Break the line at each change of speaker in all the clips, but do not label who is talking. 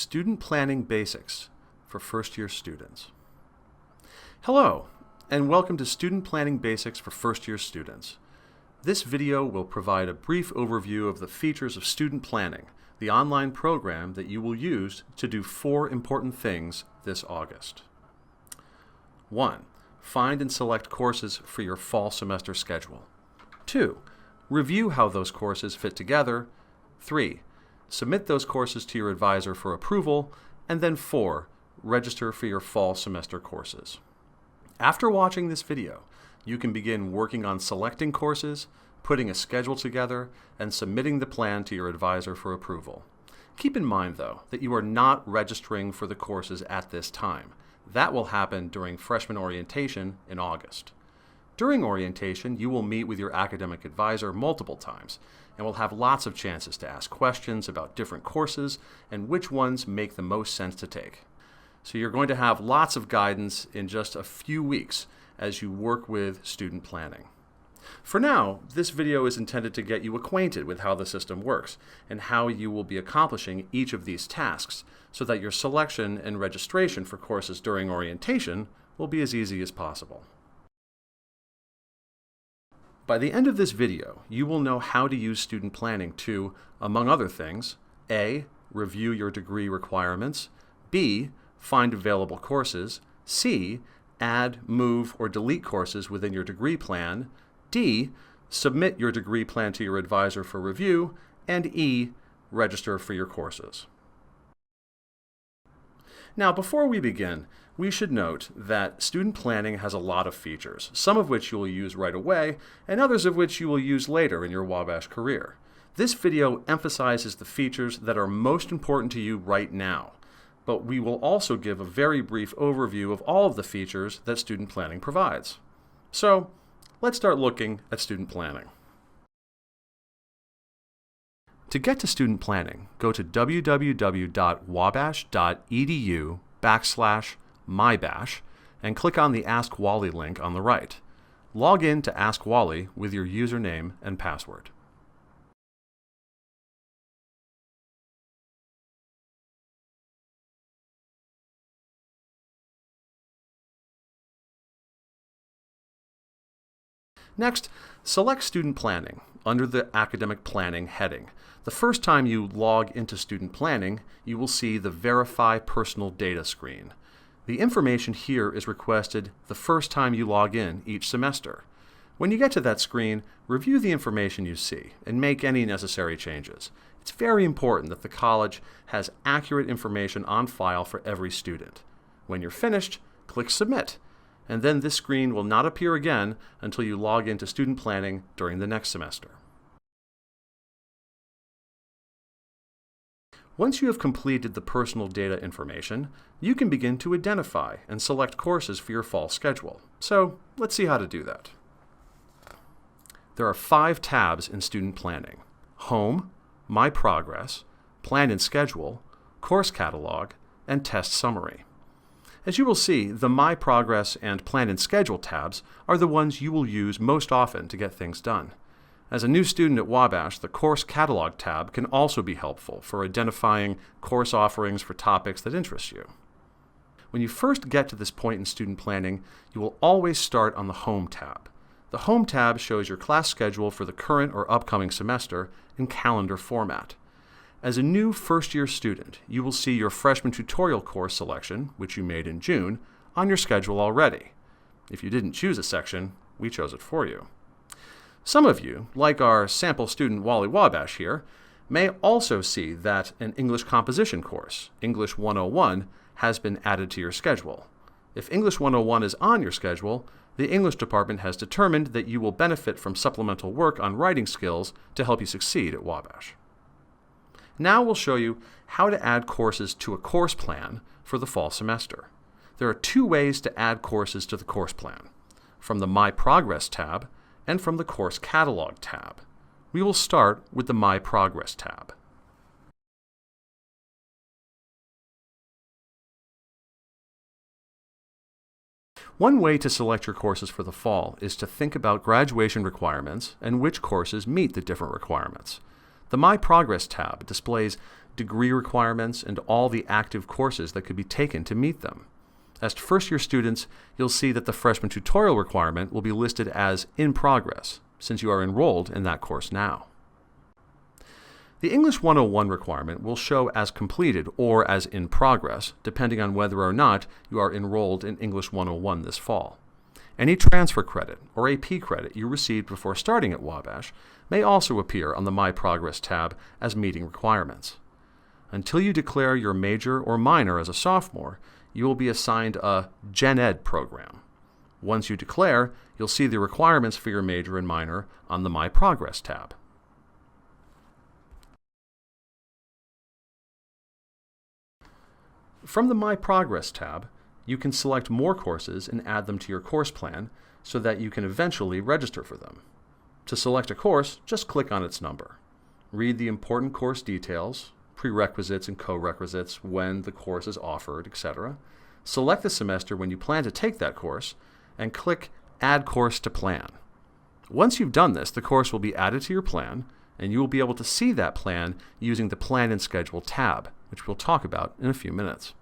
Student Planning Basics for First-Year Students. Hello, and welcome to Student Planning Basics for First-Year Students. This video will provide a brief overview of the features of student planning, the online program that you will use to do 4 important things this August. 1. Find and select courses for your fall semester schedule. 2. Review how those courses fit together. 3. Submit those courses to your advisor for approval. And then 4. Register for your fall semester courses. After watching this video, you can begin working on selecting courses, putting a schedule together, and submitting the plan to your advisor for approval. Keep in mind, though, that you are not registering for the courses at this time. That will happen during freshman orientation in August. During orientation, you will meet with your academic advisor multiple times and will have lots of chances to ask questions about different courses and which ones make the most sense to take. So you're going to have lots of guidance in just a few weeks as you work with student planning. For now, this video is intended to get you acquainted with how the system works and how you will be accomplishing each of these tasks so that your selection and registration for courses during orientation will be as easy as possible. By the end of this video, you will know how to use student planning to, among other things, A. Review your degree requirements, B. Find available courses, C. Add, move, or delete courses within your degree plan, D. Submit your degree plan to your advisor for review, and E. Register for your courses. Now, before we begin, we should note that student planning has a lot of features, some of which you will use right away, and others of which you will use later in your Wabash career. This video emphasizes the features that are most important to you right now, but we will also give a very brief overview of all of the features that student planning provides. So, let's start looking at student planning. To get to student planning, go to www.wabash.edu/mybash and click on the Ask Wally link on the right. Log in to Ask Wally with your username and password. Next, select Student Planning under the Academic Planning heading. The first time you log into Student Planning, you will see the Verify Personal Data screen. The information here is requested the first time you log in each semester. When you get to that screen, review the information you see and make any necessary changes. It's very important that the college has accurate information on file for every student. When you're finished, click Submit, and then this screen will not appear again until you log into student planning during the next semester. Once you have completed the personal data information, you can begin to identify and select courses for your fall schedule. So let's see how to do that. There are 5 tabs in student planning: Home, My Progress, Plan and Schedule, Course Catalog, and Test Summary. As you will see, the My Progress and Plan and Schedule tabs are the ones you will use most often to get things done. As a new student at Wabash, the Course Catalog tab can also be helpful for identifying course offerings for topics that interest you. When you first get to this point in student planning, you will always start on the Home tab. The Home tab shows your class schedule for the current or upcoming semester in calendar format. As a new first-year student, you will see your freshman tutorial course selection, which you made in June, on your schedule already. If you didn't choose a section, we chose it for you. Some of you, like our sample student Wally Wabash here, may also see that an English composition course, English 101, has been added to your schedule. If English 101 is on your schedule, the English department has determined that you will benefit from supplemental work on writing skills to help you succeed at Wabash. Now we'll show you how to add courses to a course plan for the fall semester. There are 2 ways to add courses to the course plan: from the My Progress tab and from the Course Catalog tab. We will start with the My Progress tab. One way to select your courses for the fall is to think about graduation requirements and which courses meet the different requirements. The My Progress tab displays degree requirements, and all the active courses that could be taken to meet them. As first-year students, you'll see that the freshman tutorial requirement will be listed as in progress, since you are enrolled in that course now. The English 101 requirement will show as completed or as in progress, depending on whether or not you are enrolled in English 101 this fall. Any transfer credit or AP credit you received before starting at Wabash may also appear on the My Progress tab as meeting requirements. Until you declare your major or minor as a sophomore, you will be assigned a Gen Ed program. Once you declare, you'll see the requirements for your major and minor on the My Progress tab. From the My Progress tab, you can select more courses and add them to your course plan so that you can eventually register for them. To select a course, just click on its number. Read the important course details, prerequisites and co-requisites, when the course is offered, etc. Select the semester when you plan to take that course, and click Add Course to Plan. Once you've done this, the course will be added to your plan, and you will be able to see that plan using the Plan and Schedule tab, which we'll talk about in a few minutes.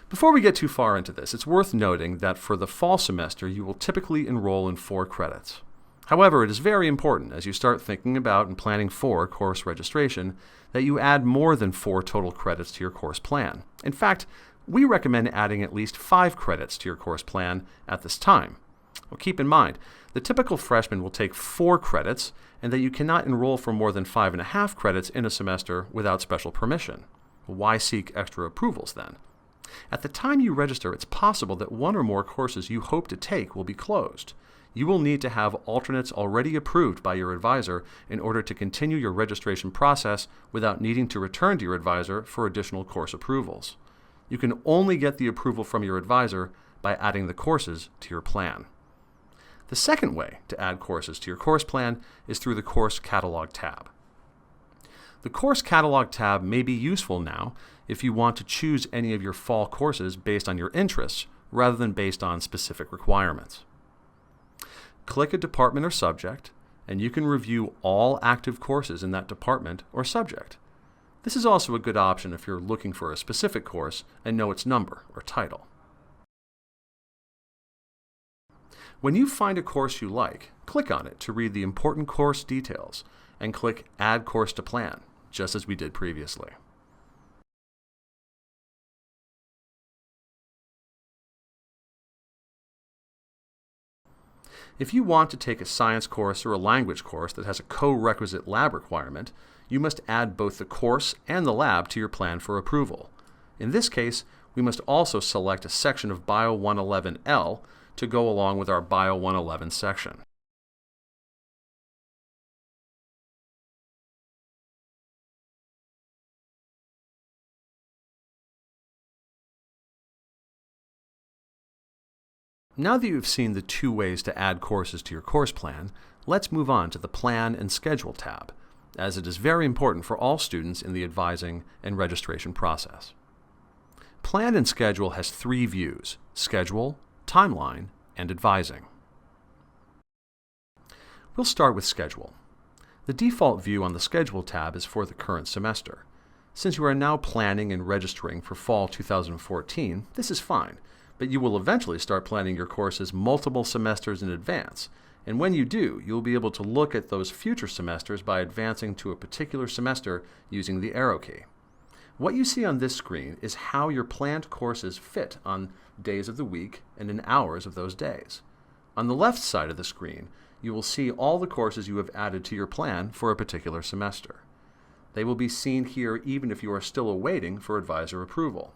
Before we get too far into this, it's worth noting that for the fall semester, you will typically enroll in 4 credits. However, it is very important as you start thinking about and planning for course registration that you add more than 4 total credits to your course plan. In fact, we recommend adding at least 5 credits to your course plan at this time. Well, keep in mind, the typical freshman will take 4 credits and that you cannot enroll for more than 5.5 credits in a semester without special permission. Why seek extra approvals then? At the time you register, it's possible that one or more courses you hope to take will be closed. You will need to have alternates already approved by your advisor in order to continue your registration process without needing to return to your advisor for additional course approvals. You can only get the approval from your advisor by adding the courses to your plan. The second way to add courses to your course plan is through the Course Catalog tab. The Course Catalog tab may be useful now if you want to choose any of your fall courses based on your interests rather than based on specific requirements. Click a department or subject, and you can review all active courses in that department or subject. This is also a good option if you're looking for a specific course and know its number or title. When you find a course you like, click on it to read the important course details and click Add Course to Plan, just as we did previously. If you want to take a science course or a language course that has a co-requisite lab requirement, you must add both the course and the lab to your plan for approval. In this case, we must also select a section of Bio 111L to go along with our Bio 111 section. Now that you've seen the 2 ways to add courses to your course plan, let's move on to the Plan and Schedule tab, as it is very important for all students in the advising and registration process. Plan and Schedule has 3 views: Schedule, Timeline, and Advising. We'll start with Schedule. The default view on the Schedule tab is for the current semester. Since you are now planning and registering for fall 2014, this is fine, but you will eventually start planning your courses multiple semesters in advance, and when you do, you'll be able to look at those future semesters by advancing to a particular semester using the arrow key. What you see on this screen is how your planned courses fit on days of the week and in hours of those days. On the left side of the screen, you will see all the courses you have added to your plan for a particular semester. They will be seen here even if you are still awaiting for advisor approval.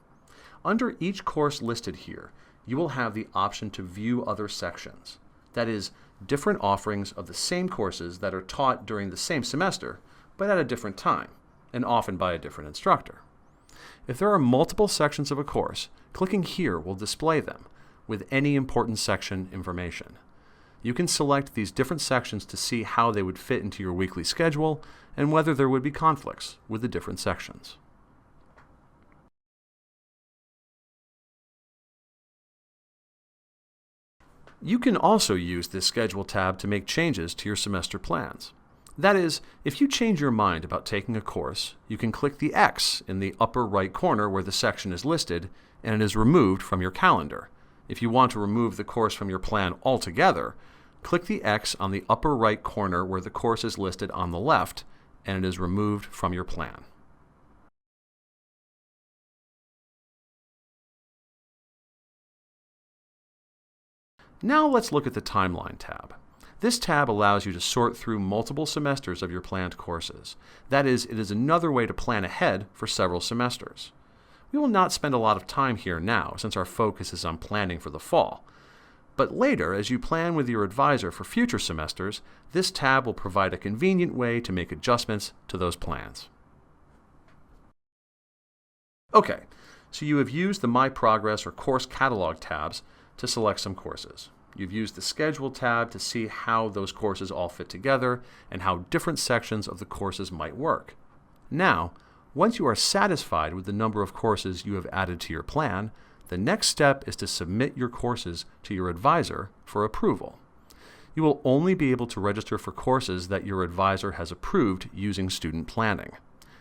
Under each course listed here, you will have the option to view other sections. That is, different offerings of the same courses that are taught during the same semester, but at a different time, and often by a different instructor. If there are multiple sections of a course, clicking here will display them with any important section information. You can select these different sections to see how they would fit into your weekly schedule and whether there would be conflicts with the different sections. You can also use this Schedule tab to make changes to your semester plans. That is, if you change your mind about taking a course, you can click the X in the upper right corner where the section is listed, and it is removed from your calendar. If you want to remove the course from your plan altogether, click the X on the upper right corner where the course is listed on the left, and it is removed from your plan. Now let's look at the Timeline tab. This tab allows you to sort through multiple semesters of your planned courses. That is, it is another way to plan ahead for several semesters. We will not spend a lot of time here now, since our focus is on planning for the fall. But later, as you plan with your advisor for future semesters, this tab will provide a convenient way to make adjustments to those plans. Okay, so you have used the My Progress or Course Catalog tabs to select some courses. You've used the Schedule tab to see how those courses all fit together and how different sections of the courses might work. Now, once you are satisfied with the number of courses you have added to your plan, the next step is to submit your courses to your advisor for approval. You will only be able to register for courses that your advisor has approved using student planning.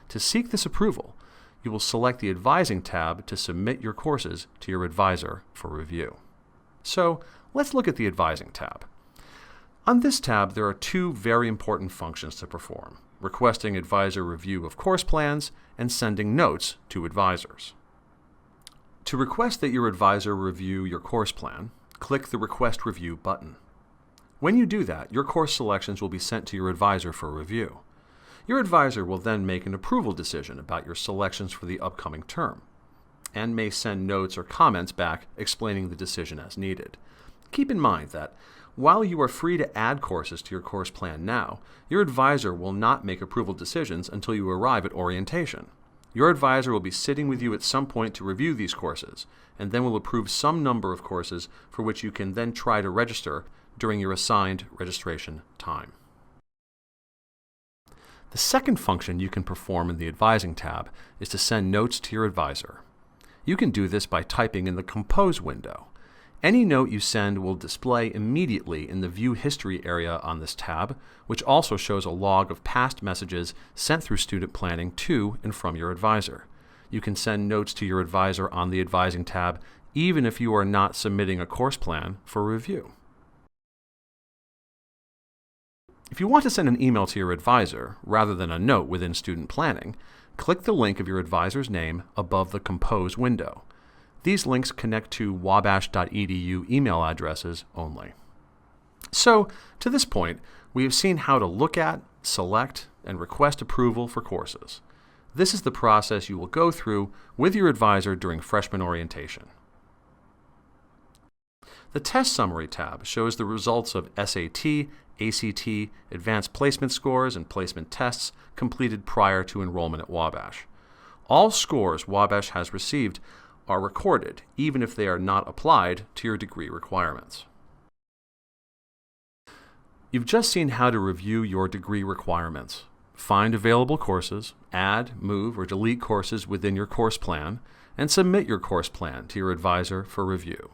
To seek this approval, you will select the Advising tab to submit your courses to your advisor for review. So, let's look at the Advising tab. On this tab, there are two very important functions to perform: requesting advisor review of course plans and sending notes to advisors. To request that your advisor review your course plan, click the Request Review button. When you do that, your course selections will be sent to your advisor for review. Your advisor will then make an approval decision about your selections for the upcoming term, and may send notes or comments back explaining the decision as needed. Keep in mind that while you are free to add courses to your course plan now, your advisor will not make approval decisions until you arrive at orientation. Your advisor will be sitting with you at some point to review these courses, and then will approve some number of courses for which you can then try to register during your assigned registration time. The second function you can perform in the Advising tab is to send notes to your advisor. You can do this by typing in the Compose window. Any note you send will display immediately in the View History area on this tab, which also shows a log of past messages sent through student planning to and from your advisor. You can send notes to your advisor on the Advising tab even if you are not submitting a course plan for review. If you want to send an email to your advisor rather than a note within student planning, click the link of your advisor's name above the Compose window. These links connect to wabash.edu email addresses only. So, to this point, we have seen how to look at, select, and request approval for courses. This is the process you will go through with your advisor during freshman orientation. The Test Summary tab shows the results of SAT, ACT, Advanced Placement Scores, and Placement Tests completed prior to enrollment at Wabash. All scores Wabash has received are recorded, even if they are not applied to your degree requirements. You've just seen how to review your degree requirements, find available courses, add, move, or delete courses within your course plan, and submit your course plan to your advisor for review.